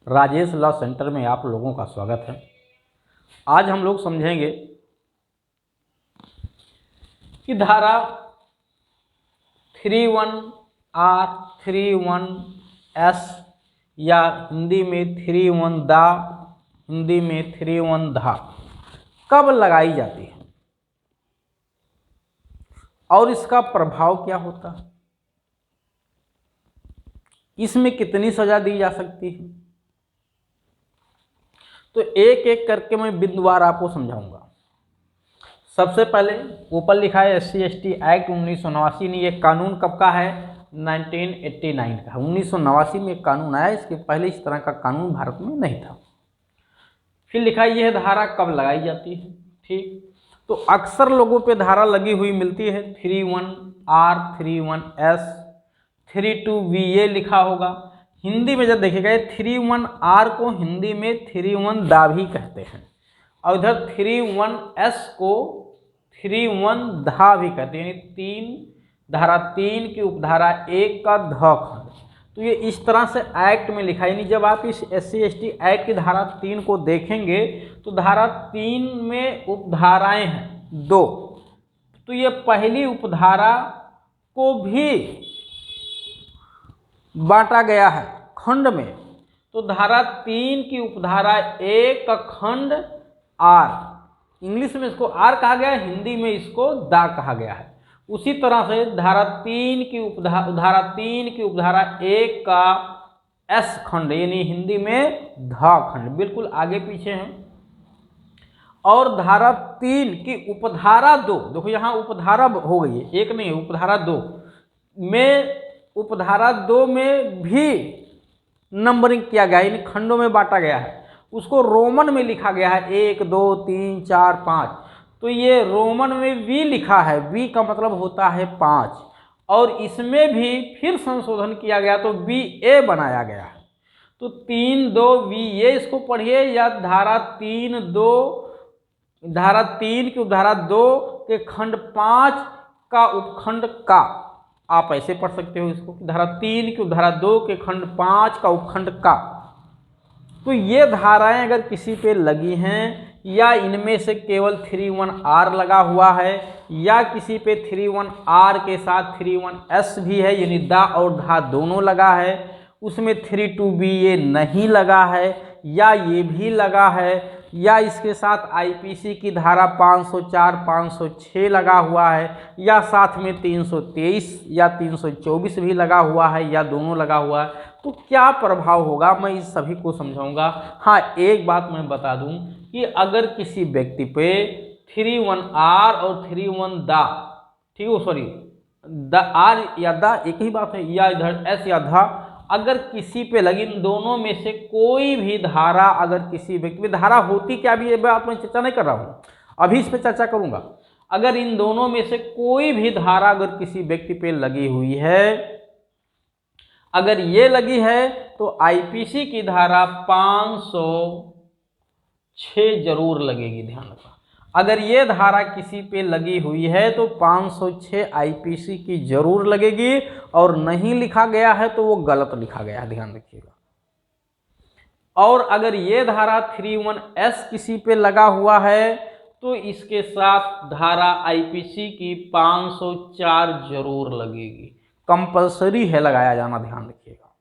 Rajesh law centre में आप लोगों का स्वागत है। आज हम लोग समझेंगे कि धारा 31R 31S या हिंदी में 31 दा, हिंदी में 31 धा कब लगाई जाती है और इसका प्रभाव क्या होता है, इसमें कितनी सजा दी जा सकती है। तो एक एक करके मैं बिंदुवार आपको समझाऊंगा। सबसे पहले ऊपर लिखा है SC/ST एक्ट 1989 ने। ये कानून कब का है? 1989 का। 1989 में एक कानून आया, इसके पहले इस तरह का कानून भारत में नहीं था। फिर लिखा है यह धारा कब लगाई जाती है। ठीक, तो अक्सर लोगों पे धारा लगी हुई मिलती है 31R 31S 32VA लिखा होगा। हिंदी में जब देखेगा 31R को हिंदी में 31 दा भी कहते हैं और इधर 31S को 31 धा भी कहते हैं, यानी धारा 3 की उपधारा 1 का ध खंड। तो ये इस तरह से एक्ट में लिखा है, यानी जब आप इस SC/ST एक्ट की धारा 3 को देखेंगे तो धारा 3 में उपधाराएं हैं 2। तो ये पहली उपधारा को भी बांटा गया है खंड में। तो धारा 3 की उपधारा 1 का खंड R, इंग्लिश में इसको R कहा गया है, हिंदी में इसको दा कहा गया है। उसी तरह से धारा 3 की उपधारा 1 का S खंड, यानी हिंदी में धा खंड, बिल्कुल आगे पीछे हैं। और धारा 3 की उपधारा 2, देखो यहाँ उपधारा हो गई है, एक नहीं, उपधारा 2 में, उपधारा 2 में भी नंबरिंग किया गया है, यानी खंडों में बांटा गया है। उसको रोमन में लिखा गया है 1 2 3 4 5। तो ये रोमन में V लिखा है, V का मतलब होता है 5, और इसमें भी फिर संशोधन किया गया तो VA बनाया गया है। तो 3 2 VA इसको पढ़िए, या धारा 3 की उपधारा 2 के खंड 5 का उपखंड का, आप ऐसे पढ़ सकते हो इसको, धारा 3 की उपधारा 2 के खंड 5 का उपखंड का। तो ये धाराएं अगर किसी पे लगी हैं, या इनमें से केवल 31R लगा हुआ है, या किसी पे 31R के साथ 31S भी है, यानी दा और धा दोनों लगा है, उसमें 32BA नहीं लगा है, या ये भी लगा है, या इसके साथ IPC की धारा 504 506 लगा हुआ है, या साथ में 323 या 324 भी लगा हुआ है, या दोनों लगा हुआ है, तो क्या प्रभाव होगा मैं इस सभी को समझाऊंगा। हाँ, एक बात मैं बता दूं कि अगर किसी व्यक्ति पे 31R और 31 दा, ठीक है, सॉरी द R या दा एक ही बात है, या इधर S या धा, अगर किसी पे लगी, इन दोनों में से कोई भी धारा अगर किसी व्यक्ति पे, धारा होती क्या भी, ये बात मैं चर्चा नहीं कर रहा हूँ, अभी इस पे चर्चा करूंगा। अगर इन दोनों में से कोई भी धारा अगर किसी व्यक्ति पे लगी हुई है, अगर ये लगी है, तो IPC की धारा 506 जरूर लगेगी, ध्यान रखना। अगर ये धारा किसी पे लगी हुई है तो 506 IPC की जरूर लगेगी, और नहीं लिखा गया है तो वो गलत लिखा गया है, ध्यान रखिएगा। और अगर ये धारा 31S किसी पे लगा हुआ है तो इसके साथ धारा IPC की 504 जरूर लगेगी, कंपलसरी है लगाया जाना, ध्यान रखिएगा।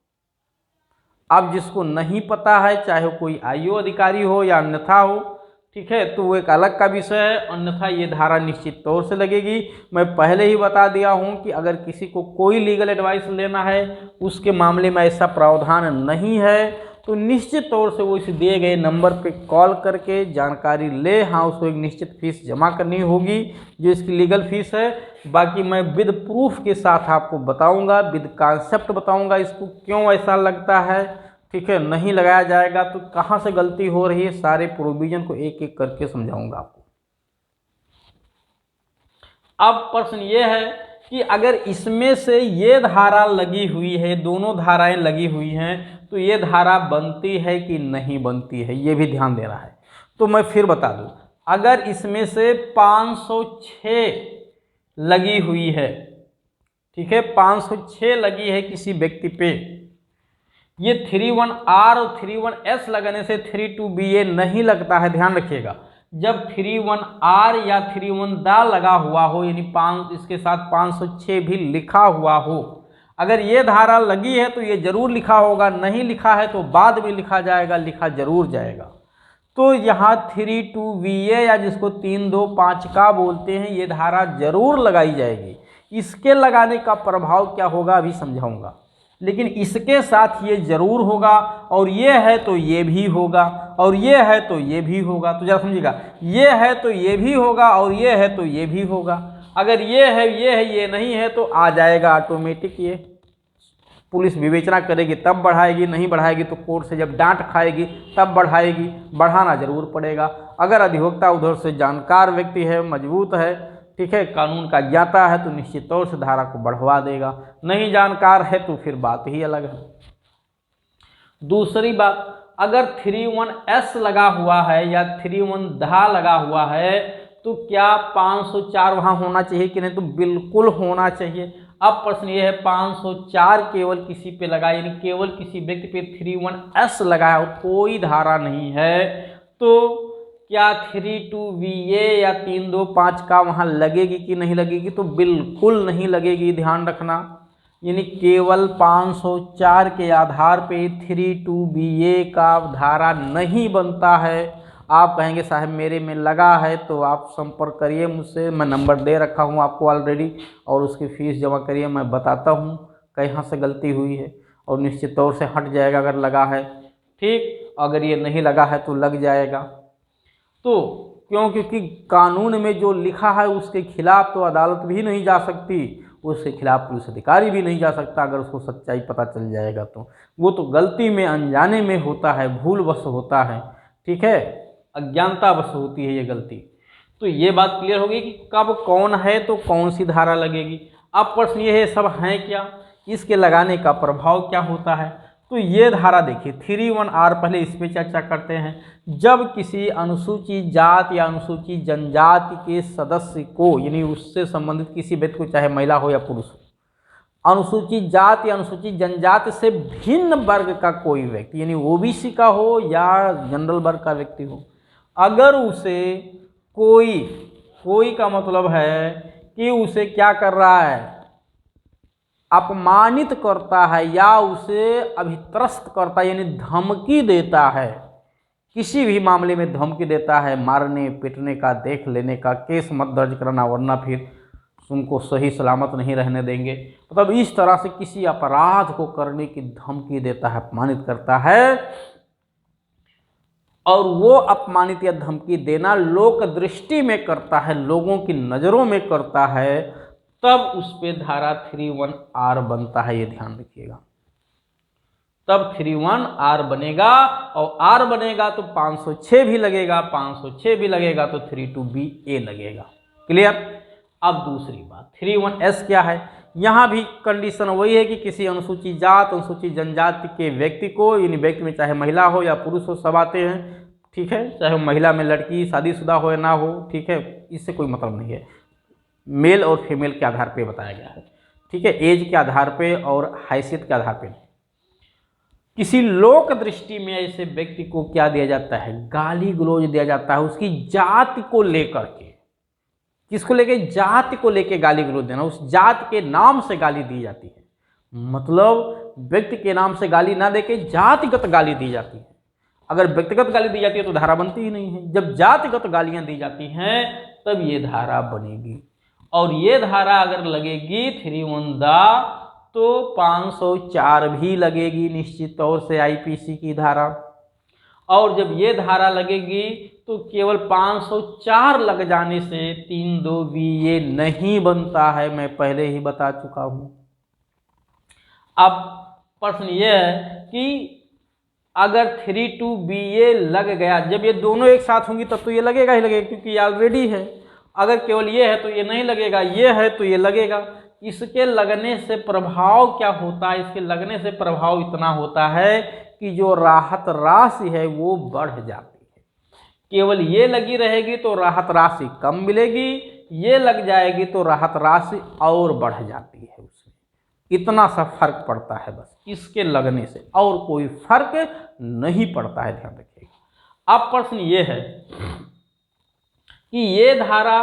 अब जिसको नहीं पता है, चाहे कोई IAO अधिकारी हो या अन्यथा हो, ठीक है, तो वो एक अलग का विषय है, अन्यथा ये धारा निश्चित तौर से लगेगी। मैं पहले ही बता दिया हूं कि अगर किसी को कोई लीगल एडवाइस लेना है, उसके मामले में ऐसा प्रावधान नहीं है, तो निश्चित तौर से वो इस दिए गए नंबर पे कॉल करके जानकारी ले। हाँ, उसको एक निश्चित फीस जमा करनी होगी, जो इसकी लीगल फीस है। बाकी मैं विद प्रूफ के साथ आपको बताऊंगा, विद कॉन्सेप्ट बताऊंगा इसको क्यों ऐसा लगता है, ठीक है। नहीं लगाया जाएगा तो कहाँ से गलती हो रही है, सारे प्रोविजन को एक एक करके समझाऊंगा आपको। अब प्रश्न ये है कि अगर इसमें से ये धारा लगी हुई है, दोनों धाराएं लगी हुई हैं, तो ये धारा बनती है कि नहीं बनती है, ये भी ध्यान देना है। तो मैं फिर बता दूं, अगर इसमें से 506 लगी हुई है, ठीक है, 506 लगी है किसी व्यक्ति पे, ये 31R और 31S लगने से 32BA नहीं लगता है, ध्यान रखिएगा। जब 31R या 31 दा लगा हुआ हो, यानी 5 इसके साथ 506 भी लिखा हुआ हो, अगर ये धारा लगी है तो ये जरूर लिखा होगा, नहीं लिखा है तो बाद में लिखा जाएगा, लिखा जरूर जाएगा। तो यहाँ 32VA या जिसको 325 का बोलते हैं, ये धारा जरूर लगाई जाएगी। इसके लगाने का प्रभाव क्या होगा अभी समझाऊंगा, लेकिन इसके साथ ये जरूर होगा, और ये है तो ये भी होगा, और ये है तो ये भी होगा। तो जरा समझिएगा, ये है तो ये भी होगा, और ये है तो ये भी होगा। अगर ये है, ये नहीं है तो आ जाएगा ऑटोमेटिक। ये पुलिस विवेचना करेगी तब बढ़ाएगी, नहीं बढ़ाएगी तो कोर्ट से जब डांट खाएगी तब बढ़ाएगी, बढ़ाना जरूर पड़ेगा। अगर अधिवक्ता उधर से जानकार व्यक्ति है, मजबूत है, ठीक है, कानून का ज्ञाता है, तो निश्चित तौर से धारा को बढ़वा देगा। नहीं जानकार है तो फिर बात ही अलग है। दूसरी बात, अगर 31S लगा हुआ है या 31 धा लगा हुआ है तो क्या 504 वहाँ होना चाहिए कि नहीं? तो बिल्कुल होना चाहिए। अब प्रश्न ये है, 504 केवल किसी पे लगा, यानी केवल किसी व्यक्ति पे 31S लगा है और कोई धारा नहीं है, तो क्या 32VA या 325 का वहाँ लगेगी कि नहीं लगेगी? तो बिल्कुल नहीं लगेगी, ध्यान रखना। यानी केवल 504 के आधार पे 32BA का धारा नहीं बनता है। आप कहेंगे साहब मेरे में लगा है, तो आप संपर्क करिए मुझसे, मैं नंबर दे रखा हूँ आपको ऑलरेडी, और उसकी फ़ीस जमा करिए, मैं बताता हूँ कहाँ से गलती हुई है, और निश्चित तौर से हट जाएगा अगर लगा है, ठीक। अगर ये नहीं लगा है तो लग जाएगा। तो क्यों? क्योंकि कानून में जो लिखा है उसके खिलाफ तो अदालत भी नहीं जा सकती, उसके खिलाफ पुलिस अधिकारी भी नहीं जा सकता। अगर उसको सच्चाई पता चल जाएगा तो वो तो गलती में, अनजाने में होता है, भूलवश होता है, ठीक है, अज्ञानतावश होती है ये गलती। तो ये बात क्लियर होगी कि कब कौन है तो कौन सी धारा लगेगी। अब प्रश्न ये है, सब हैं क्या, इसके लगाने का प्रभाव क्या होता है? तो ये धारा देखिए 31R, पहले इस पर चर्चा करते हैं। जब किसी अनुसूचित जाति या अनुसूचित जनजाति के सदस्य को, यानी उससे संबंधित किसी व्यक्ति को, चाहे महिला हो या पुरुष हो, अनुसूचित जाति या अनुसूचित जनजाति से भिन्न वर्ग का कोई व्यक्ति, यानी OBC का हो या जनरल वर्ग का व्यक्ति हो, अगर उसे कोई का मतलब है कि उसे क्या कर रहा है, अपमानित करता है या उसे अभित्रस्त करता है, यानी धमकी देता है, किसी भी मामले में धमकी देता है, मारने पीटने का, देख लेने का, केस मत दर्ज करना वरना फिर तुमको सही सलामत नहीं रहने देंगे, मतलब इस तरह से किसी अपराध को करने की धमकी देता है, अपमानित करता है, और वो अपमानित या धमकी देना लोक दृष्टि में करता है, लोगों की नज़रों में करता है, तब उस पे धारा 31R बनता है। ये ध्यान रखिएगा, तब 31R बनेगा, और R बनेगा तो 506 भी लगेगा, 506 भी लगेगा तो 32BA लगेगा। क्लियर? अब दूसरी बात, 31S क्या है? यहाँ भी कंडीशन वही है कि किसी अनुसूचित जात, अनुसूचित जनजाति के व्यक्ति को, यानी व्यक्ति में चाहे महिला हो या पुरुष हो, सब आते हैं, ठीक है, चाहे महिला में लड़की शादीशुदा हो या ना हो, ठीक है, इससे कोई मतलब नहीं है, मेल और फीमेल के आधार पे बताया गया है, ठीक है, एज के आधार पे और हैसियत के आधार पे। किसी लोक दृष्टि में ऐसे व्यक्ति को क्या दिया जाता है? गाली गलौज दिया जाता है, उसकी जाति को लेकर के। किसको लेके? जाति को लेके गाली गलौज देना, उस जाति के नाम से गाली दी जाती है, मतलब व्यक्ति के नाम से गाली ना देके जातिगत गाली दी जाती है। अगर व्यक्तिगत गाली दी जाती है तो धारा बनती ही नहीं है, जब जातिगत गालियां दी जाती हैं तब ये धारा बनेगी। और ये धारा अगर लगेगी 31 तो 504 भी लगेगी निश्चित तौर से, IPC की धारा। और जब ये धारा लगेगी तो केवल 504 लग जाने से 32BA नहीं बनता है, मैं पहले ही बता चुका हूं। अब प्रश्न ये है कि अगर 32BA लग गया, जब ये दोनों एक साथ होंगी तब तो ये लगेगा ही लगेगा, क्योंकि ये ऑलरेडी है। अगर केवल ये है तो ये नहीं लगेगा, ये है तो ये लगेगा। इसके लगने से प्रभाव क्या होता है? इसके लगने से प्रभाव इतना होता है कि जो राहत राशि है वो बढ़ जाती है। केवल ये लगी रहेगी तो राहत राशि कम मिलेगी, ये लग जाएगी तो राहत राशि और बढ़ जाती है उसमें। इतना सा फर्क पड़ता है बस इसके लगने से, और कोई फर्क नहीं पड़ता है, ध्यान रखिएगा। अब प्रश्न ये है कि ये धारा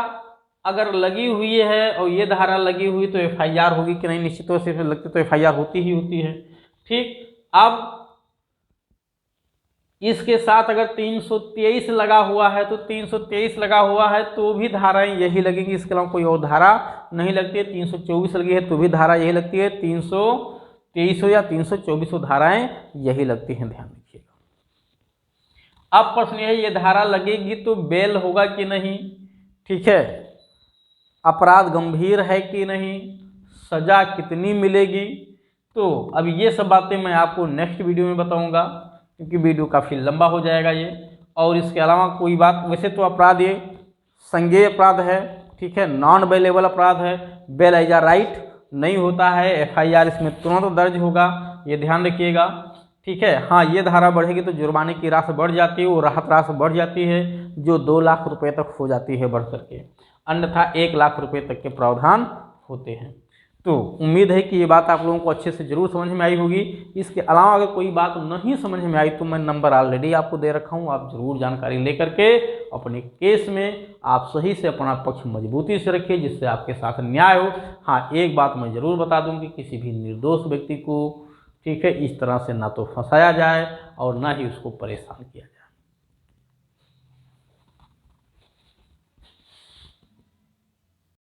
अगर लगी हुई है और ये धारा लगी हुई तो एफआईआर होगी कि नहीं? निश्चित तौर से लगती तो एफआईआर होती ही होती है। ठीक, अब इसके साथ अगर 323 लगा हुआ है तो 323 लगा हुआ है तो भी धाराएं यही लगेंगी, इसके अलावा कोई और धारा नहीं लगती है। 324 लगी है तो भी धारा यही लगती है, 323 या 324 धाराएं यही लगती हैं, ध्यान रखिएगा। अब प्रश्न है ये धारा लगेगी तो बेल होगा कि नहीं? ठीक है, अपराध गंभीर है कि नहीं, सजा कितनी मिलेगी? तो अब ये सब बातें मैं आपको नेक्स्ट वीडियो में बताऊंगा, क्योंकि वीडियो काफ़ी लंबा हो जाएगा ये। और इसके अलावा कोई बात, वैसे तो अपराध ये संज्ञेय अपराध है, ठीक है, नॉन बेलेबल अपराध है, बेल एज अ राइट नहीं होता है, एफआईआर इसमें तुरंत दर्ज होगा, ये ध्यान रखिएगा। ठीक है, हाँ, ये धारा बढ़ेगी तो जुर्माने की राशि बढ़ जाती है, वो राहत राशि बढ़ जाती है जो 2 लाख रुपए तक हो जाती है बढ़ करके, अन्यथा 1 लाख रुपए तक के प्रावधान होते हैं। तो उम्मीद है कि ये बात आप लोगों को अच्छे से जरूर समझ में आई होगी। इसके अलावा अगर कोई बात नहीं समझ में आई तो मैं नंबर ऑलरेडी आपको दे रखा हूँ, आप जरूर जानकारी लेकर के अपने केस में आप सही से अपना पक्ष मजबूती से रखिए, जिससे आपके साथ न्याय हो। हाँ, एक बात मैं ज़रूर बता दूँ कि किसी भी निर्दोष व्यक्ति को, ठीक है, इस तरह से ना तो फंसाया जाए और ना ही उसको परेशान किया जाए।